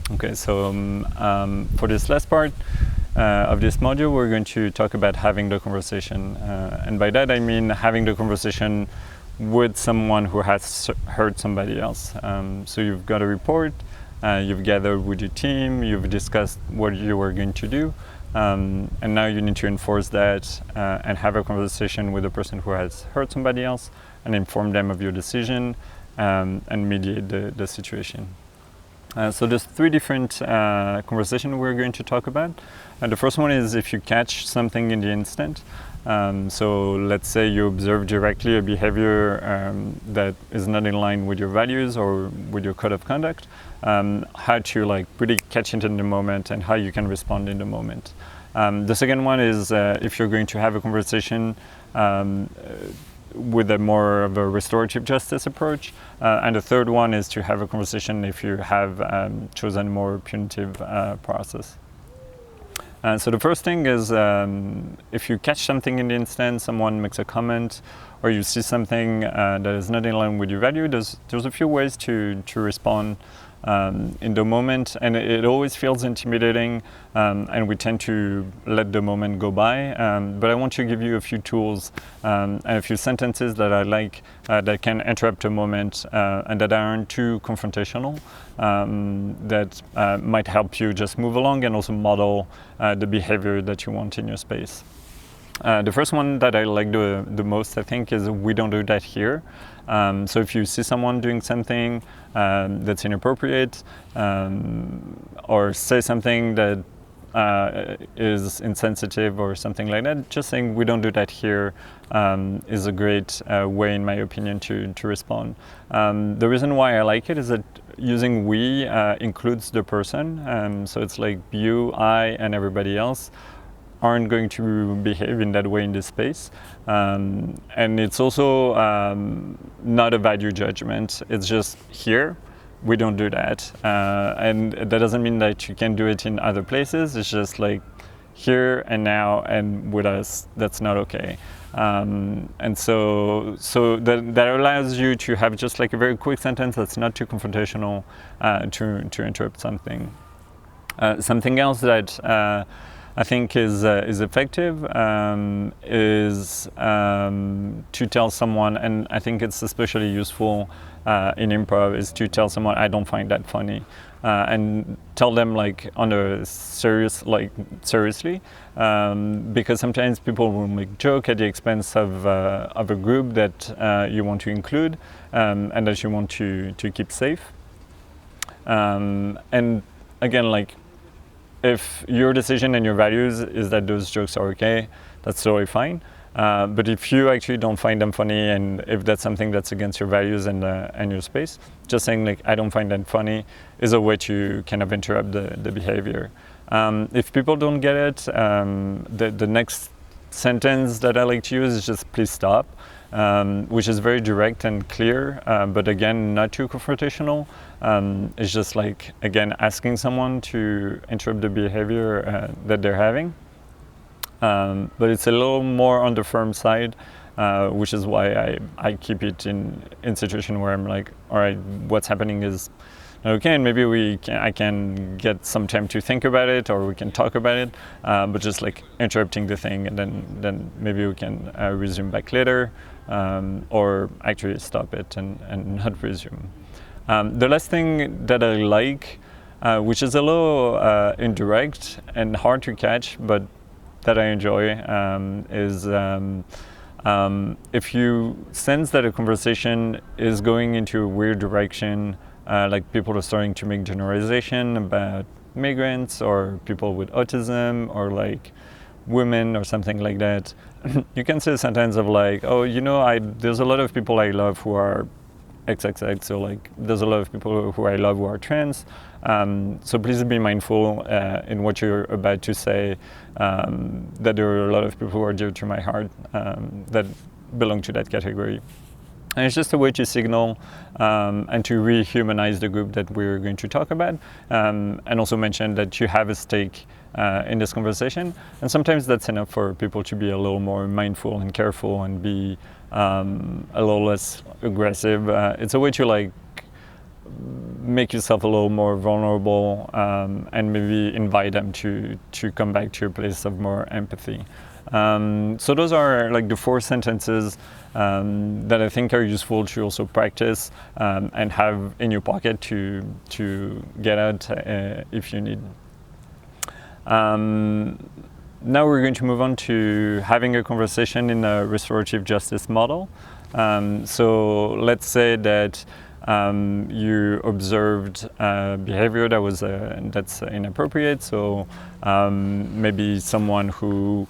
Okay, so for this last part of this module, we're going to talk about having the conversation. And by that I mean having the conversation with someone who has hurt somebody else. So you've got a report, you've gathered with your team, you've discussed what you were going to do, and now you need to enforce that and have a conversation with the person who has hurt somebody else and inform them of your decision and mediate the situation. So there's three different conversations we're going to talk about. The first one is if you catch something in the instant. So let's say you observe directly a behavior that is not in line with your values or with your code of conduct, how to really catch it in the moment and how you can respond in the moment. The second one is if you're going to have a conversation with a more of a restorative justice approach. And the third one is to have a conversation if you have chosen a more punitive process. So the first thing is if you catch something in the instant, someone makes a comment, or you see something that is not in line with your value, there's a few ways to respond in the moment, and it always feels intimidating, and we tend to let the moment go by, but I want to give you a few tools and a few sentences that I like that can interrupt a moment and that aren't too confrontational, that might help you just move along and also model the behavior that you want in your space. The first one that I like the most, I think, is we don't do that here. So if you see someone doing something that's inappropriate or say something that is insensitive or something like that, just saying we don't do that here is a great way, in my opinion, to respond. The reason why I like it is that using we includes the person, so it's like you, I, and everybody else aren't going to behave in that way in this space, and it's also not a value judgment. It's just here we don't do that, and that doesn't mean that you can do it in other places. It's just like here and now, and with us that's not okay. And so that allows you to have just like a very quick sentence that's not too confrontational to interrupt something. Something else that I think is effective is to tell someone, and I think it's especially useful in improv, is to tell someone, I don't find that funny, and tell them on a seriously, because sometimes people will make joke at the expense of a group that you want to include and that you want to keep safe. And again, if your decision and your values is that those jokes are okay, that's totally fine. But if you actually don't find them funny, and if that's something that's against your values and your space, just saying I don't find that funny is a way to kind of interrupt the behavior. If people don't get it, the next sentence that I like to use is just please stop, which is very direct and clear, but again, not too confrontational. It's just again, asking someone to interrupt the behavior that they're having. But it's a little more on the firm side, which is why I keep it in situation where I'm all right, what's happening is okay, and maybe I can get some time to think about it, or we can talk about it, but just interrupting the thing, and then maybe we can resume back later, or actually stop it and not resume. The last thing that I like, which is a little indirect and hard to catch, but that I enjoy, is if you sense that a conversation is going into a weird direction, people are starting to make generalization about migrants or people with autism or women or something like that, you can say a sentence of oh, there's a lot of people I love who are XXX, so there's a lot of people who I love who are trans, so please be mindful in what you're about to say, that there are a lot of people who are dear to my heart that belong to that category. And it's just a way to signal and to rehumanize the group that we're going to talk about, and also mention that you have a stake in this conversation. And sometimes that's enough for people to be a little more mindful and careful and be a little less aggressive. It's a way to make yourself a little more vulnerable, and maybe invite them to come back to a place of more empathy. So those are like the 4 sentences that I think are useful to also practice and have in your pocket to get out if you need. Now we're going to move on to having a conversation in a restorative justice model. So let's say that you observed behavior that was that's inappropriate. So maybe someone who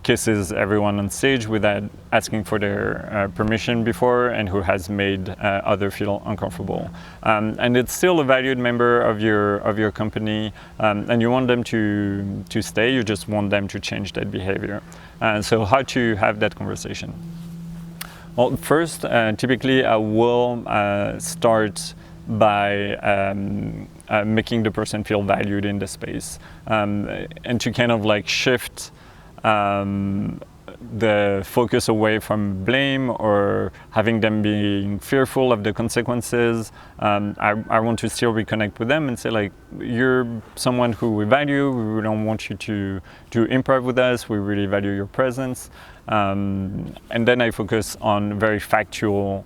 kisses everyone on stage without asking for their permission before, and who has made others feel uncomfortable. And it's still a valued member of your company, and you want them to stay. You just want them to change that behavior. So how to have that conversation? Well, first, typically I will start by making the person feel valued in the space, and to kind of like shift the focus away from blame or having them being fearful of the consequences. I want to still reconnect with them and say, like, you're someone who we value. We don't want you to improv with us. We really value your presence. And then I focus on very factual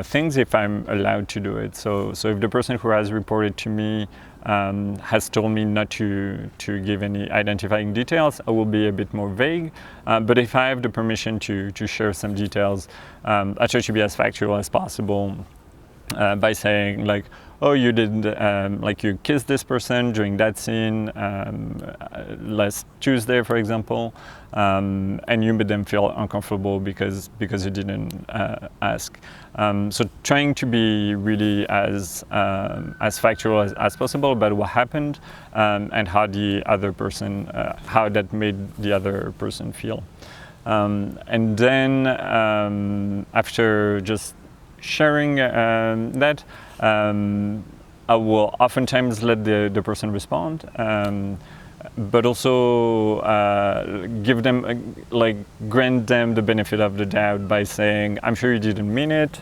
things if I'm allowed to do it. So if the person who has reported to me has told me not to give any identifying details, I will be a bit more vague. But if I have the permission to share some details, I try to be as factual as possible by saying, like, oh, you did, like, you kissed this person during that scene last Tuesday, for example, and you made them feel uncomfortable because you didn't ask. So trying to be really as factual as possible about what happened, and how the other person, how that made the other person feel. And then after just sharing that, I will oftentimes let the person respond, but also give them, like, grant them the benefit of the doubt by saying, I'm sure you didn't mean it,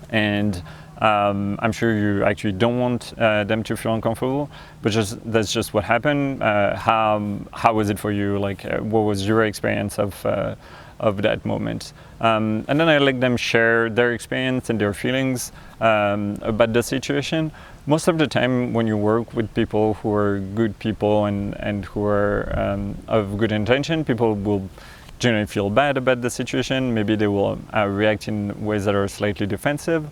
and I'm sure you actually don't want them to feel uncomfortable, but that's just what happened. How was it for you? Like, what was your experience of that moment? And then I let them share their experience and their feelings about the situation. Most of the time when you work with people who are good people and who are of good intention, people will generally feel bad about the situation. Maybe they will react in ways that are slightly defensive.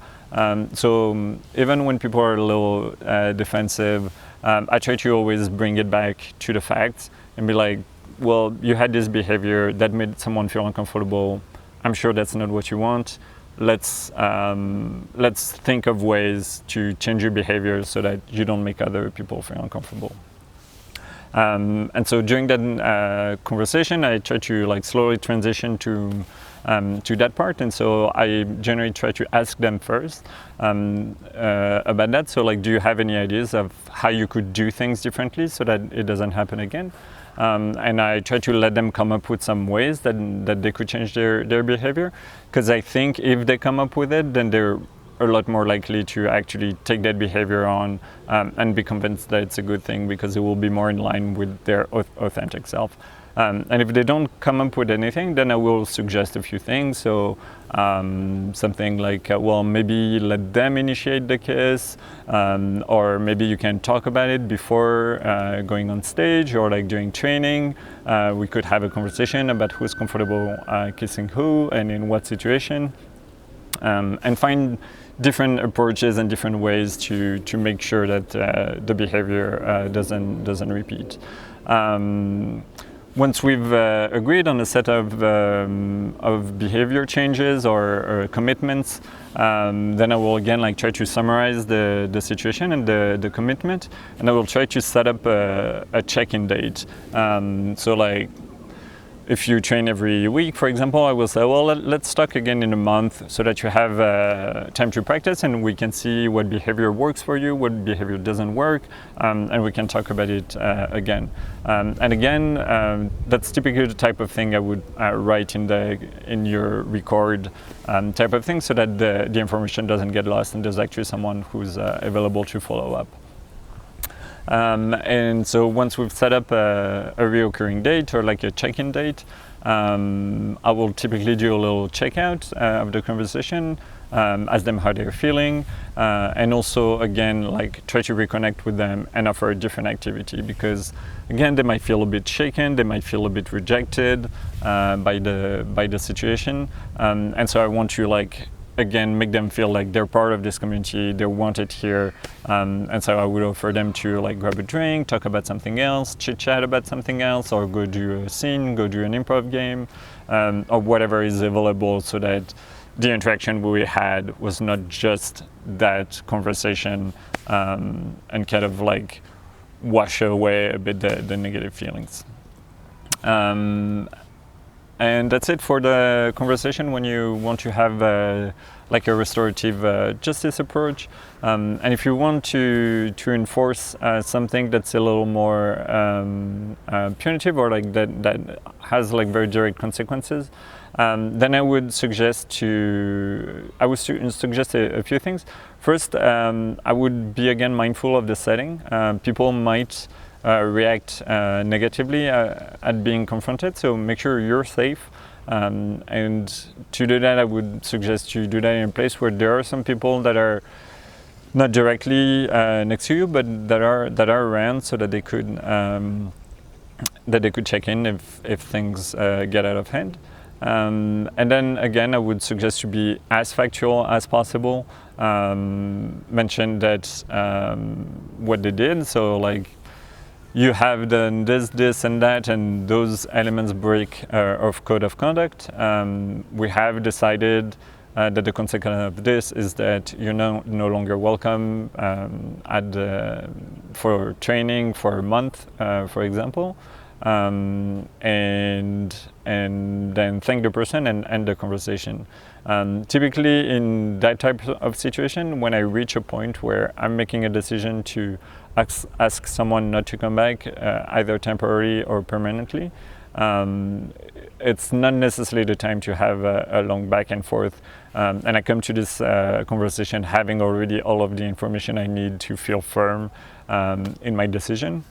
So even when people are a little defensive, I try to always bring it back to the facts and be like, well, you had this behavior that made someone feel uncomfortable. I'm sure that's not what you want. Let's think of ways to change your behavior so that you don't make other people feel uncomfortable. And so during that conversation, I try to, like, slowly transition to that part. And so I generally try to ask them first about that. So, like, do you have any ideas of how you could do things differently so that it doesn't happen again? And I try to let them come up with some ways that they could change their behavior. Because I think if they come up with it, then they're a lot more likely to actually take that behavior on and be convinced that it's a good thing, because it will be more in line with their authentic self. And if they don't come up with anything, then I will suggest a few things. So something like, well, maybe let them initiate the kiss, or maybe you can talk about it before going on stage, or like during training. We could have a conversation about who's comfortable kissing who and in what situation, and find different approaches and different ways to make sure that the behavior doesn't repeat. Once we've agreed on a set of behavior changes or commitments, then I will again, like, try to summarize the situation and the commitment, and I will try to set up a check-in date. So, like, if you train every week, for example, I will say, well, let's talk again in a month so that you have time to practice and we can see what behavior works for you, what behavior doesn't work, and we can talk about it again. And again, that's typically the type of thing I would write in your record type of thing, so that the information doesn't get lost and there's actually someone who's available to follow up. And so once we've set up a reoccurring date or like a check-in date, I will typically do a little checkout of the conversation, ask them how they're feeling, and also again like try to reconnect with them and offer a different activity, because again they might feel a bit shaken, they might feel a bit rejected by the situation, and so I want to like again make them feel like they're part of this community, they're wanted here, and so I would offer them to like grab a drink, talk about something else, chit chat about something else, or go do a scene, go do an improv game, or whatever is available, so that the interaction we had was not just that conversation, and kind of like wash away a bit the negative feelings. And that's it for the conversation when you want to have like a restorative justice approach. And if you want to enforce something that's a little more punitive, or like that has like very direct consequences, then I would suggest a few things. First, I would be again mindful of the setting. People might react negatively at being confronted, so make sure you're safe, and to do that I would suggest you do that in a place where there are some people that are not directly next to you, but that are around, so that they could check in if things get out of hand. And then again I would suggest to be as factual as possible. Mention that what they did, so like you have done this and that, and those elements break of code of conduct. We have decided that the consequence of this is that you're no longer welcome for training for a month, for example. And then thank the person and end the conversation. Typically in that type of situation, when I reach a point where I'm making a decision to ask someone not to come back, either temporarily or permanently, it's not necessarily the time to have a long back and forth. And I come to this conversation having already all of the information I need to feel firm in my decision.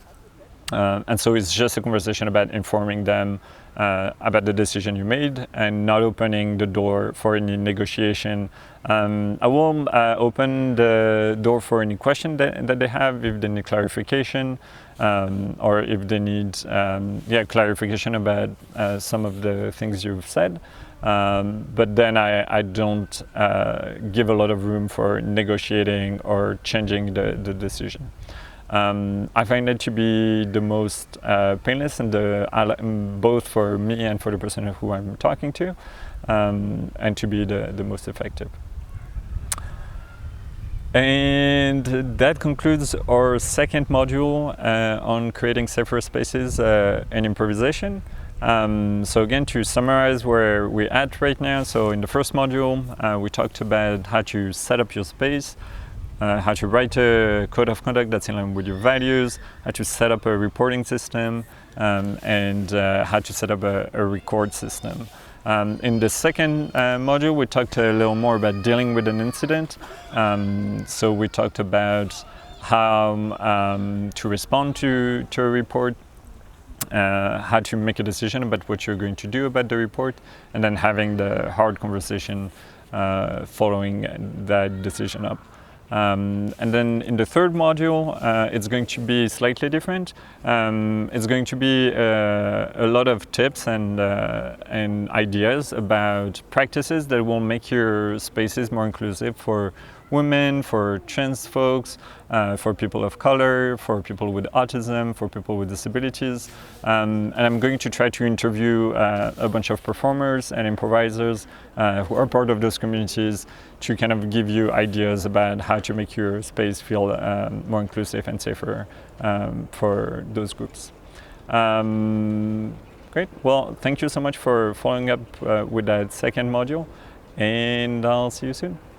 And so it's just a conversation about informing them about the decision you made and not opening the door for any negotiation. I will open the door for any question that they have, if they need clarification, or if they need clarification about some of the things you've said. But then I don't give a lot of room for negotiating or changing the decision. I find it to be the most painless and both for me and for the person who I'm talking to, and to be the most effective. And that concludes our second module on creating safer spaces and improvisation. So again, to summarize where we're at right now, so in the first module we talked about how to set up your space, how to write a code of conduct that's in line with your values, how to set up a reporting system, and how to set up a record system. In the second module, we talked a little more about dealing with an incident. So we talked about how to respond to a report, how to make a decision about what you're going to do about the report, and then having the hard conversation following that decision up. And then in the third module, it's going to be slightly different. It's going to be a lot of tips and ideas about practices that will make your spaces more inclusive for women, for trans folks, for people of color, for people with autism, for people with disabilities. And I'm going to try to interview a bunch of performers and improvisers who are part of those communities to kind of give you ideas about how to make your space feel more inclusive and safer for those groups. Great. Well, thank you so much for following up with that second module, and I'll see you soon.